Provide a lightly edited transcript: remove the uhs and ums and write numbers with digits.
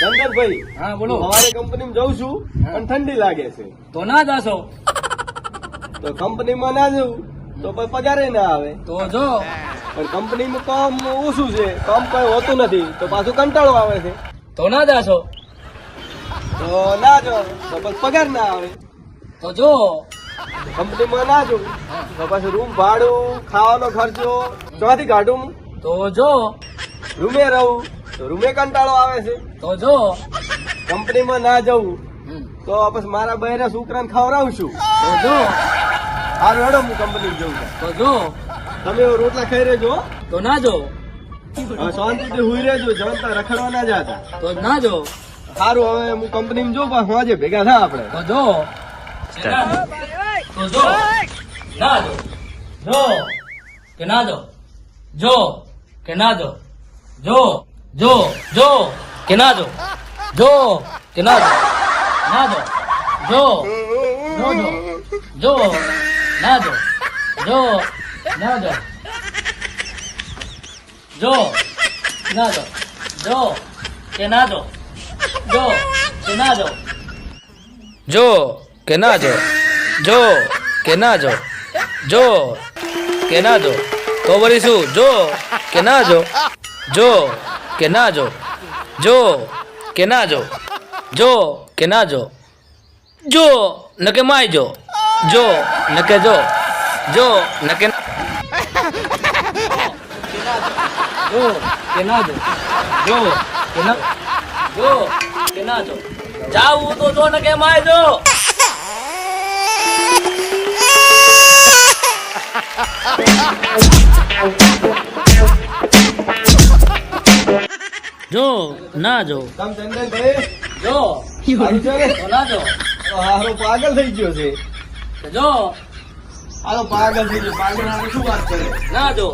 ચંદનભાઈ, હા બોલો. અમારી કંપનીમાં જઉં છું પણ ઠંડી લાગે છે, તો ના જાશો તો કંપનીમાં ના જવું તો પછી પગારે ના આવે. તો જો પણ કંપનીમાં કામ ઓછું છે, કામ કઈ હોતું નથી, તો પાછું કંટાળો આવે છે. તો ના જાશો તો ના જો તો પછી પગાર ના આવે. તો જો કંપનીમાં ના જવું તો પછી રૂમ ભાડું, ખાવાનો ખર્ચો ચોથી કાઢું. તો જો રૂમે રહું તો રૂમે કંટાળો આવે છે. તો જો કંપનીમાં ના જવું હમ. તો પછી મારા બહેરા છોકરાને ખવડાવું છું. તો જો હારું હેડો, હું કંપની જઉં છું. તો જો તમે રોટલા ખાઈ રહેજો. તો ના જો હવે શાંતિથી હુઈ રહેજો, જમતા રખડવા ના જાતા. તો ના જો સારું, હવે હું કંપનીમાં જોઉં પણ હોજે ભેગા થા આપણે. તો જો તો જો ના જો કે ના જો કે ના જો કે ના જો કે ના ના જો ના કે ના જો કે ના કે ના કે ના તો વળી શું જો કે ના કે ના કે ના કે ના જો ન કે માય જો ન કે જો ન કે કે ના કે ના જાવું તો જો ન કે માય જો જો ના જો તમ ચંદનભાઈ જો આવી છો ને? તો ના જો તો હારો પાગલ થઈ ગયો છે. તો જો હારો પાગલ થઈ ગયો, પાગલ હારે શું વાત કરે? ના જો